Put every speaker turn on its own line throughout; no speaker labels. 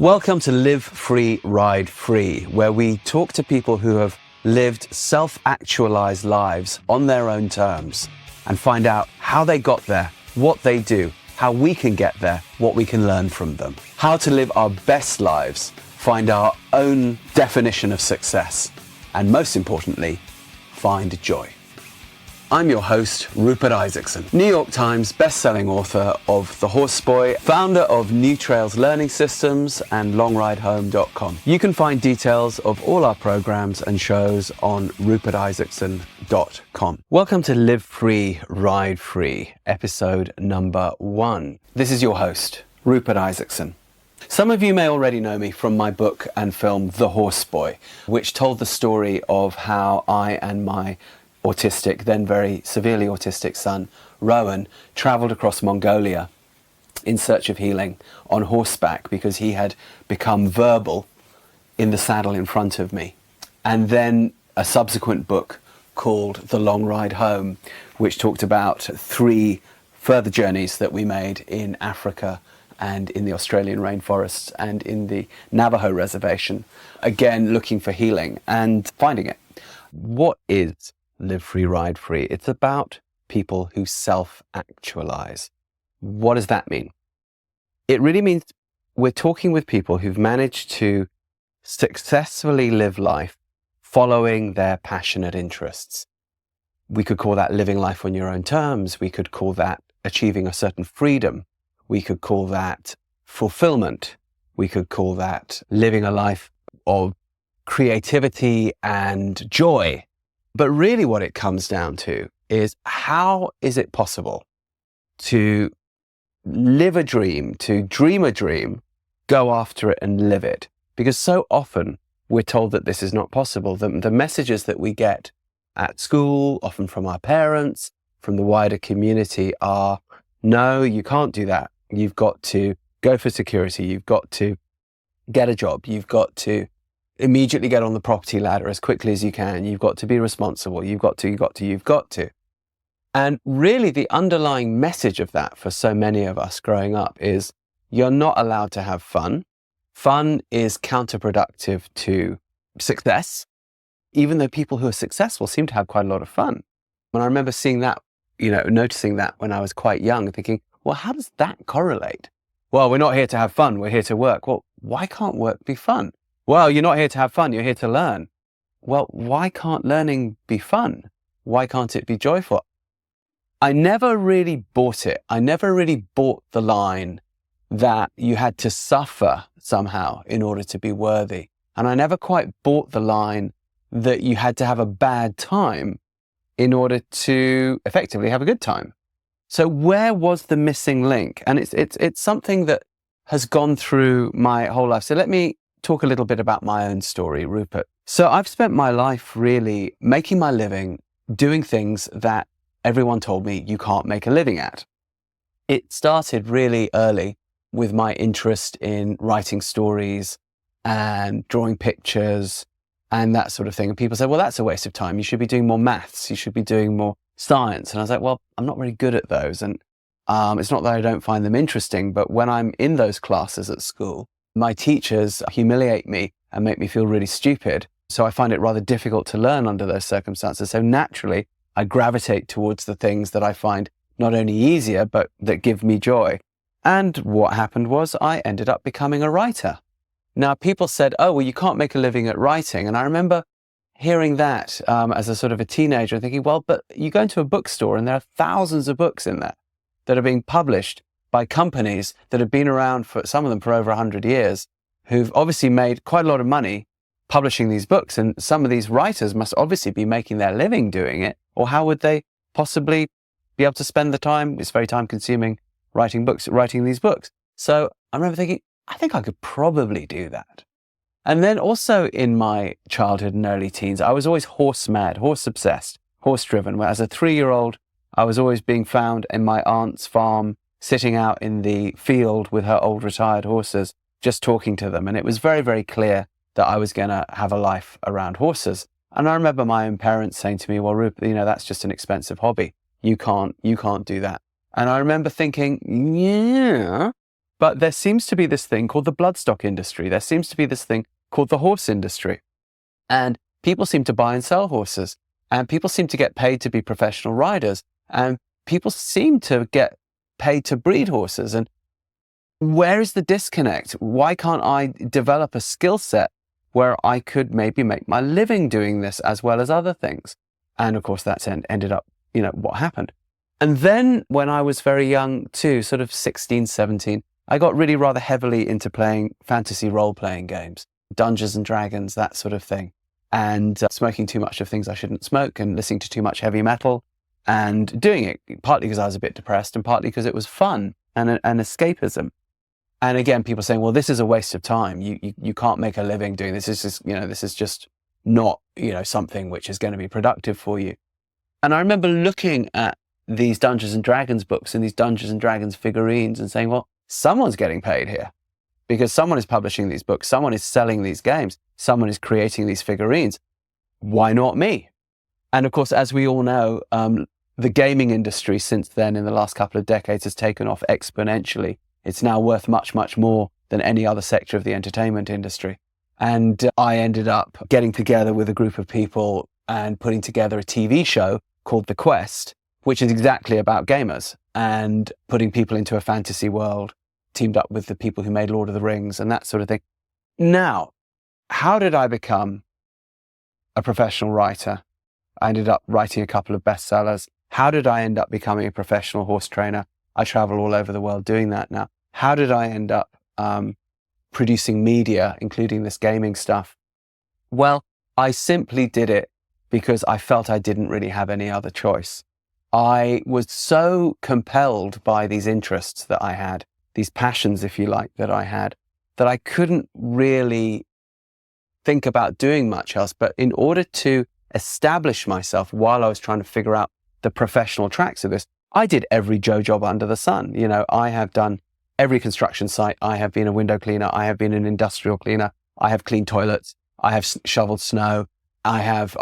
Welcome to Live Free, Ride Free, where we talk to people who have lived self-actualized lives on their own terms and find out how they got there, what they do, how we can get there, what we can learn from them, how to live our best lives, find our own definition of success, and most importantly, find joy. I'm your host, Rupert Isaacson, New York Times best-selling author of The Horseboy, founder of New Trails Learning Systems and LongRideHome.com. You can find details of all our programs and shows on rupertisaacson.com. Welcome to Live Free, Ride Free, episode number 1. This is your host, Rupert Isaacson. Some of you may already know me from my book and film, The Horseboy, which told the story of how I and my autistic, then very severely autistic son, Rowan, travelled across Mongolia in search of healing on horseback because he had become verbal in the saddle in front of me. And then a subsequent book called The Long Ride Home, which talked about 3 further journeys that we made in Africa and in the Australian rainforests and in the Navajo reservation, again looking for healing and finding it. What is Live Free, Ride Free? It's about people who self-actualize. What does that mean? It really means we're talking with people who've managed to successfully live life following their passionate interests. We could call that living life on your own terms. We could call that achieving a certain freedom. We could call that fulfillment. We could call that living a life of creativity and joy. But really what it comes down to is, how is it possible to live a dream, to dream a dream, go after it and live it? Because so often we're told that this is not possible. The messages that we get at school, often from our parents, from the wider community, are, no, you can't do that. You've got to go for security. You've got to get a job. You've got to immediately get on the property ladder as quickly as you can. You've got to be responsible. You've got to. And really the underlying message of that for so many of us growing up is, you're not allowed to have fun. Fun is counterproductive to success, even though people who are successful seem to have quite a lot of fun. And I remember seeing that, noticing that when I was quite young, thinking, well, how does that correlate? Well, we're not here to have fun. We're here to work. Well, why can't work be fun? Well, you're not here to have fun, you're here to learn. Well, why can't learning be fun? Why can't it be joyful? I never really bought it. I never really bought the line that you had to suffer somehow in order to be worthy. And I never quite bought the line that you had to have a bad time in order to effectively have a good time. So where was the missing link? And it's something that has gone through my whole life. So let me talk a little bit about my own story, Rupert. So I've spent my life really making my living doing things that everyone told me you can't make a living at. It started really early with my interest in writing stories and drawing pictures and that sort of thing. And people said, well, that's a waste of time. You should be doing more maths. You should be doing more science. And I was like, well, I'm not really good at those. And it's not that I don't find them interesting, but when I'm in those classes at school, my teachers humiliate me and make me feel really stupid. So I find it rather difficult to learn under those circumstances. So naturally, I gravitate towards the things that I find not only easier, but that give me joy. And what happened was I ended up becoming a writer. Now, people said, oh, well, you can't make a living at writing. And I remember hearing that as a sort of a teenager and thinking, well, but you go into a bookstore and there are thousands of books in there that are being published by companies that have been around, for some of them for over 100 years, who've obviously made quite a lot of money publishing these books. And some of these writers must obviously be making their living doing it, or how would they possibly be able to spend the time? It's very time consuming writing these books. So I remember thinking, I think I could probably do that. And then also in my childhood and early teens, I was always horse mad, horse obsessed, horse driven. As a 3-year-old, I was always being found in my aunt's farm, sitting out in the field with her old retired horses, just talking to them. And it was very, very clear that I was going to have a life around horses. And I remember my own parents saying to me, well, Rupert, that's just an expensive hobby. You can't do that. And I remember thinking, yeah, But there seems to be this thing called the bloodstock industry. There seems to be this thing called the horse industry. And people seem to buy and sell horses. And people seem to get paid to be professional riders. And people seem to get paid to breed horses. And where is the disconnect? Why can't I develop a skill set where I could maybe make my living doing this as well as other things? And of course, that's ended up, what happened. And then when I was very young too, sort of 16, 17, I got really rather heavily into playing fantasy role-playing games, Dungeons and Dragons, that sort of thing. And smoking too much of things I shouldn't smoke and listening to too much heavy metal and doing it partly because I was a bit depressed and partly because it was fun and an escapism. And again, people saying, well, this is a waste of time. You can't make a living doing this. This is just not, something which is going to be productive for you. And I remember looking at these Dungeons and Dragons books and these Dungeons and Dragons figurines and saying, well, someone's getting paid here because someone is publishing these books. Someone is selling these games. Someone is creating these figurines. Why not me? And of course, as we all know, the gaming industry since then in the last couple of decades has taken off exponentially. It's now worth much, much more than any other sector of the entertainment industry. And I ended up getting together with a group of people and putting together a TV show called The Quest, which is exactly about gamers and putting people into a fantasy world, teamed up with the people who made Lord of the Rings and that sort of thing. Now, how did I become a professional writer? I ended up writing a couple of bestsellers. How did I end up becoming a professional horse trainer? I travel all over the world doing that now. How did I end up producing media, including this gaming stuff? Well, I simply did it because I felt I didn't really have any other choice. I was so compelled by these interests that I had, these passions, if you like, that I had, that I couldn't really think about doing much else. But in order to establish myself while I was trying to figure out the professional tracks of this, I did every Joe job under the sun. I have done every construction site. I have been a window cleaner. I have been an industrial cleaner. I have cleaned toilets. I have shoveled snow. I have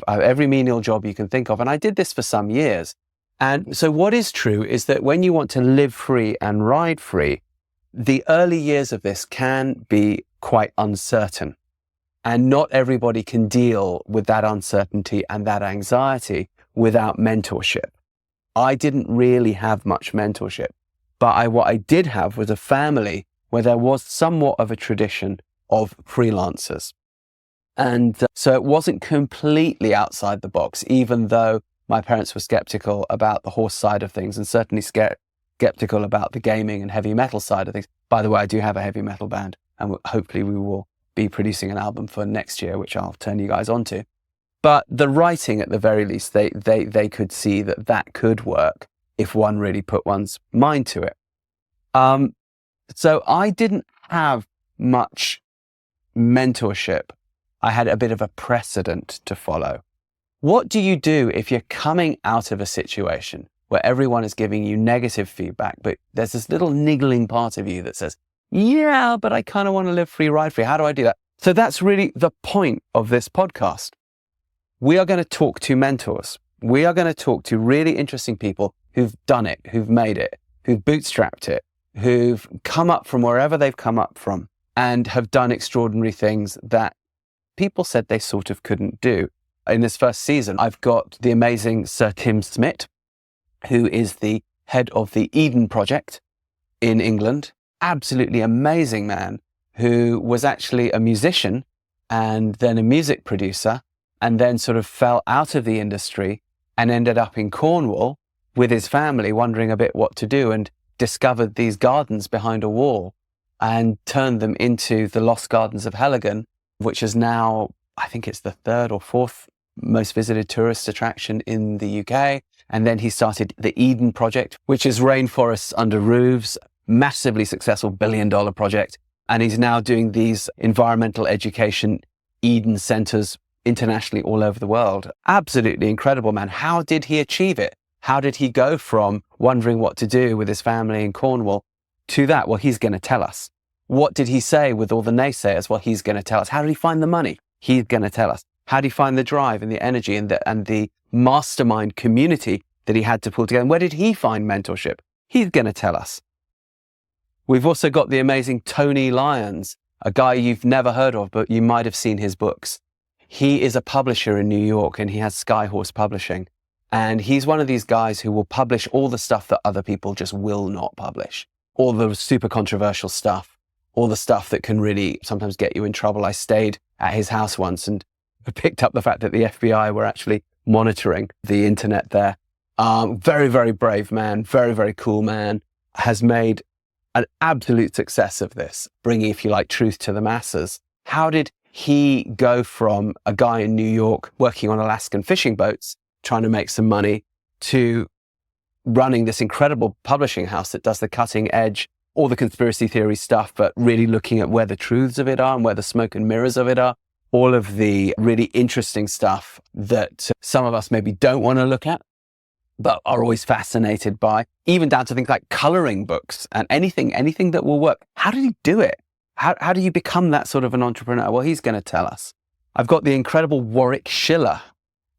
every menial job you can think of. And I did this for some years. And so what is true is that when you want to live free and ride free, the early years of this can be quite uncertain. And not everybody can deal with that uncertainty and that anxiety without mentorship. I didn't really have much mentorship, but what I did have was a family where there was somewhat of a tradition of freelancers. And so it wasn't completely outside the box, even though my parents were skeptical about the horse side of things and certainly skeptical about the gaming and heavy metal side of things. By the way, I do have a heavy metal band, and hopefully we will be producing an album for next year, which I'll turn you guys on to. But the writing, at the very least, they could see that could work if one really put one's mind to it. So I didn't have much mentorship. I had a bit of a precedent to follow. What do you do if you're coming out of a situation where everyone is giving you negative feedback, but there's this little niggling part of you that says, yeah, but I kind of want to live free, ride free. How do I do that? So that's really the point of this podcast. We are going to talk to mentors. We are going to talk to really interesting people who've done it, who've made it, who've bootstrapped it, who've come up from wherever they've come up from and have done extraordinary things that people said they sort of couldn't do. In this first season, I've got the amazing Sir Tim Smith, who is the head of the Eden Project in England. Absolutely amazing man who was actually a musician and then a music producer and then sort of fell out of the industry and ended up in Cornwall with his family wondering a bit what to do and discovered these gardens behind a wall and turned them into the Lost Gardens of Helligan, which is now, I think it's the third or fourth most visited tourist attraction in the UK. And then he started the Eden Project, which is rainforests under roofs, massively successful billion-dollar project. And he's now doing these environmental education Eden centers internationally all over the world. Absolutely incredible, man. How did he achieve it? How did he go from wondering what to do with his family in Cornwall to that? Well, he's going to tell us. What did he say with all the naysayers? Well, he's going to tell us. How did he find the money? He's going to tell us. How did he find the drive and the energy and the mastermind community that he had to pull together? And where did he find mentorship? He's going to tell us. We've also got the amazing Tony Lyons, a guy you've never heard of, but you might have seen his books. He is a publisher in New York and he has Skyhorse Publishing. And he's one of these guys who will publish all the stuff that other people just will not publish. All the super controversial stuff, all the stuff that can really sometimes get you in trouble. I stayed at his house once and picked up the fact that the FBI were actually monitoring the internet there. Very, very brave man, very, very cool man, has made an absolute success of this, bringing, if you like, truth to the masses. How did he go from a guy in New York working on Alaskan fishing boats, trying to make some money, to running this incredible publishing house that does the cutting edge, all the conspiracy theory stuff, but really looking at where the truths of it are and where the smoke and mirrors of it are, all of the really interesting stuff that some of us maybe don't want to look at, but are always fascinated by, even down to things like coloring books and anything that will work. How did he do it? How do you become that sort of an entrepreneur? Well, he's going to tell us. I've got the incredible Warwick Schiller.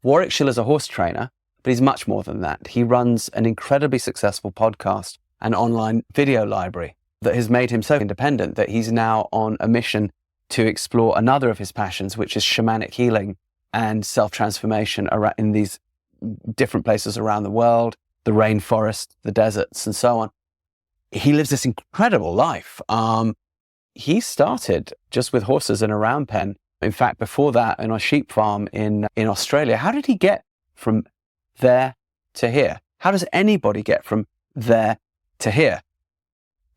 Warwick Schiller's a horse trainer, but he's much more than that. He runs an incredibly successful podcast and online video library that has made him so independent that he's now on a mission to explore another of his passions, which is shamanic healing and self-transformation in these different places around the world, the rainforest, the deserts, and so on. He lives this incredible life. He started just with horses in a round pen. In fact, before that, in a sheep farm in Australia. How did he get from there to here? How does anybody get from there to here?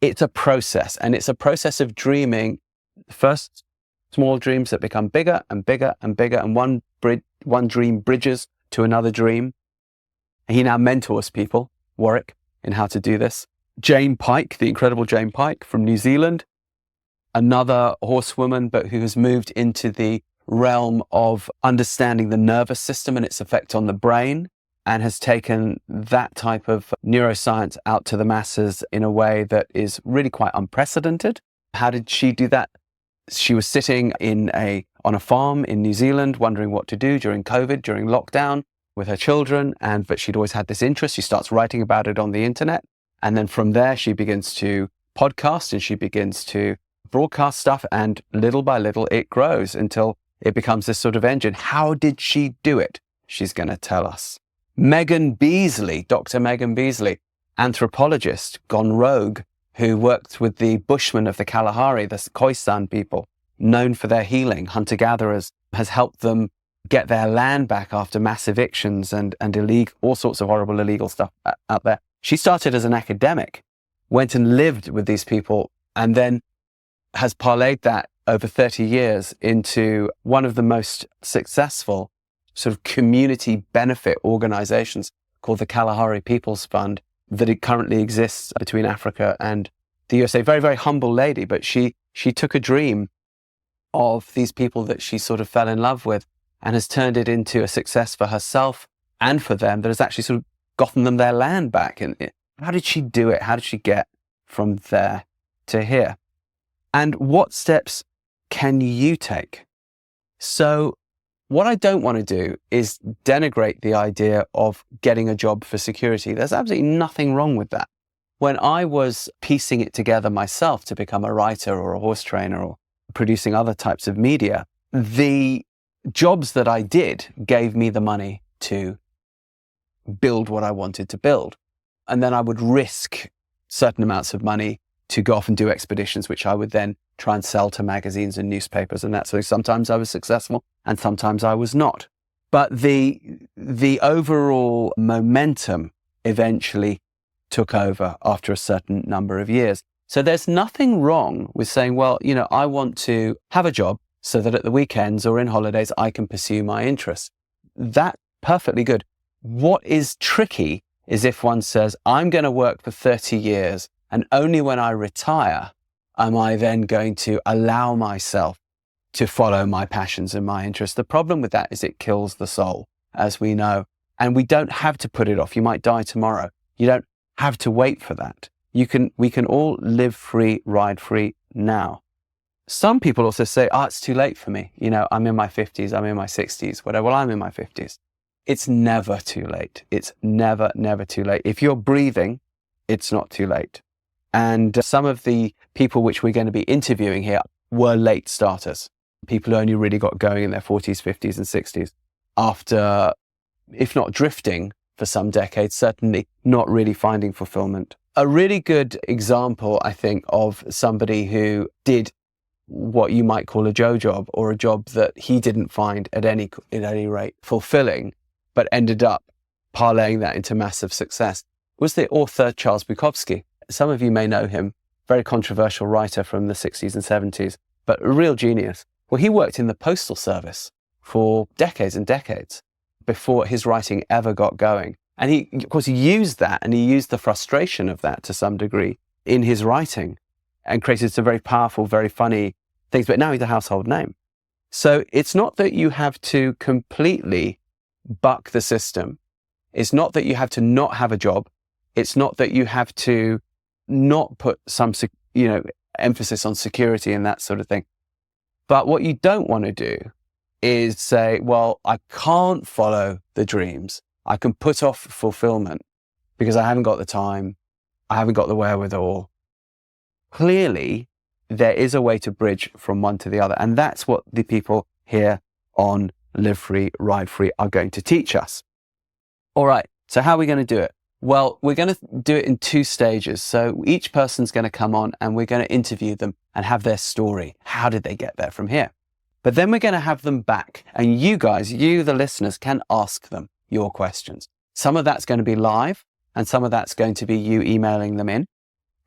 It's a process, and it's a process of dreaming. First, small dreams that become bigger and bigger and bigger, and one dream bridges to another dream. He now mentors people, Warwick, in how to do this. Jane Pike, the incredible Jane Pike from New Zealand, another horsewoman, but who has moved into the realm of understanding the nervous system and its effect on the brain, and has taken that type of neuroscience out to the masses in a way that is really quite unprecedented. How did she do that? She was sitting on a farm in New Zealand, wondering what to do during COVID, during lockdown with her children. But she'd always had this interest. She starts writing about it on the internet. And then from there, she begins to podcast and she begins to broadcast stuff. And little by little, it grows until it becomes this sort of engine. How did she do it? She's going to tell us. Megan Beasley, Dr. Megan Beasley, anthropologist gone rogue, who worked with the Bushmen of the Kalahari, the Khoisan people, known for their healing, hunter-gatherers, has helped them get their land back after mass evictions and all sorts of horrible illegal stuff out there. She started as an academic, went and lived with these people, and then has parlayed that over 30 years into one of the most successful sort of community benefit organizations called the Kalahari People's Fund, that it currently exists between Africa and the USA. Very, very humble lady, but she took a dream of these people that she sort of fell in love with and has turned it into a success for herself and for them that has actually sort of gotten them their land back. And how did she do it? How did she get from there to here? And what steps can you take? So what I don't want to do is denigrate the idea of getting a job for security. There's absolutely nothing wrong with that. When I was piecing it together myself to become a writer or a horse trainer or producing other types of media, the jobs that I did gave me the money to build what I wanted to build. And then I would risk certain amounts of money to go off and do expeditions, which I would then try and sell to magazines and newspapers. And that's so sometimes I was successful and sometimes I was not. But the overall momentum eventually took over after a certain number of years. So there's nothing wrong with saying, well, I want to have a job so that at the weekends or in holidays, I can pursue my interests. That's perfectly good. What is tricky is if one says, I'm going to work for 30 years and only when I retire am I then going to allow myself to follow my passions and my interests. The problem with that is it kills the soul, as we know. And we don't have to put it off. You might die tomorrow. You don't have to wait for that. We can all live free, ride free now. Some people also say, it's too late for me. I'm in my 50s, I'm in my 60s, whatever. Well, I'm in my 50s. It's never too late. It's never, never too late. If you're breathing, it's not too late. And some of the people which we're going to be interviewing here were late starters, people who only really got going in their 40s, 50s and 60s after, if not drifting for some decades, certainly not really finding fulfillment. A really good example, I think, of somebody who did what you might call a Joe job, or a job that he didn't find at any rate fulfilling, but ended up parlaying that into massive success, was the author Charles Bukowski. Some of you may know him, very controversial writer from the 60s and 70s, but a real genius. Well, he worked in the postal service for decades and decades before his writing ever got going. And he, of course, he used that, and he used the frustration of that to some degree in his writing and created some very powerful, very funny things. But now he's a household name. So it's not that you have to completely buck the system. It's not that you have to not have a job. It's not that you have to not put some, emphasis on security and that sort of thing. But what you don't want to do is say, well, I can't follow the dreams. I can put off fulfillment because I haven't got the time. I haven't got the wherewithal. Clearly, there is a way to bridge from one to the other. And that's what the people here on Live Free, Ride Free are going to teach us. All right. So how are we going to do it? Well, we're going to do it in 2 stages. So each person's going to come on and we're going to interview them and have their story. How did they get there from here? But then we're going to have them back. And you guys, you, the listeners, can ask them your questions. Some of that's going to be live and some of that's going to be you emailing them in.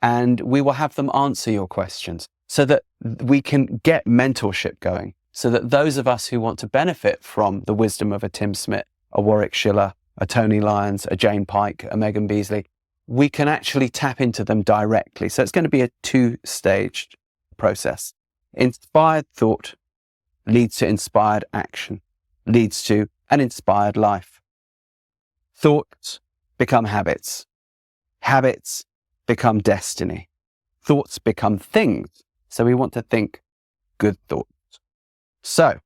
And we will have them answer your questions so that we can get mentorship going. So that those of us who want to benefit from the wisdom of a Tim Smith, a Warwick Schiller, a Tony Lyons, a Jane Pike, a Megan Beasley, we can actually tap into them directly. So it's going to be a 2-staged process. Inspired thought leads to inspired action, leads to an inspired life. Thoughts become habits. Habits become destiny. Thoughts become things. So we want to think good thoughts. So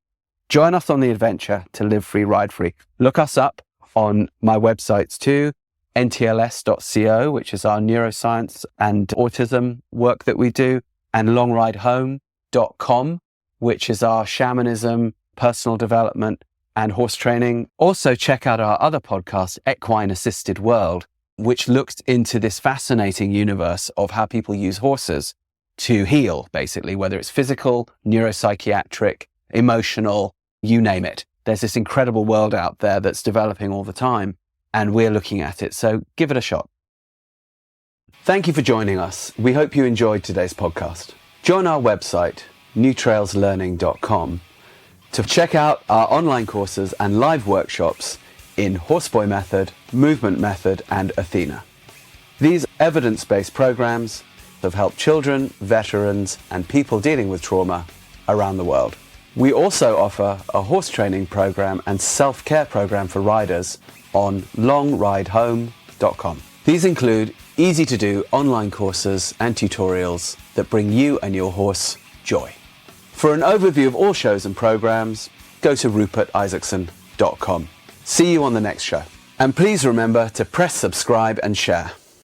join us on the adventure to live free, ride free. Look us up on my websites too, ntls.co, which is our neuroscience and autism work that we do, and longridehome.com, which is our shamanism, personal development, and horse training. Also check out our other podcast, Equine Assisted World, which looks into this fascinating universe of how people use horses to heal, basically, whether it's physical, neuropsychiatric, emotional, you name it. There's this incredible world out there that's developing all the time, and we're looking at it. So give it a shot. Thank you for joining us. We hope you enjoyed today's podcast. Join our website, newtrailslearning.com, to check out our online courses and live workshops in Horseboy Method, Movement Method, and Athena. These evidence-based programs have helped children, veterans, and people dealing with trauma around the world. We also offer a horse training program and self-care program for riders on longridehome.com. These include easy-to-do online courses and tutorials that bring you and your horse joy. For an overview of all shows and programs, go to rupertisaacson.com. See you on the next show. And please remember to press subscribe and share.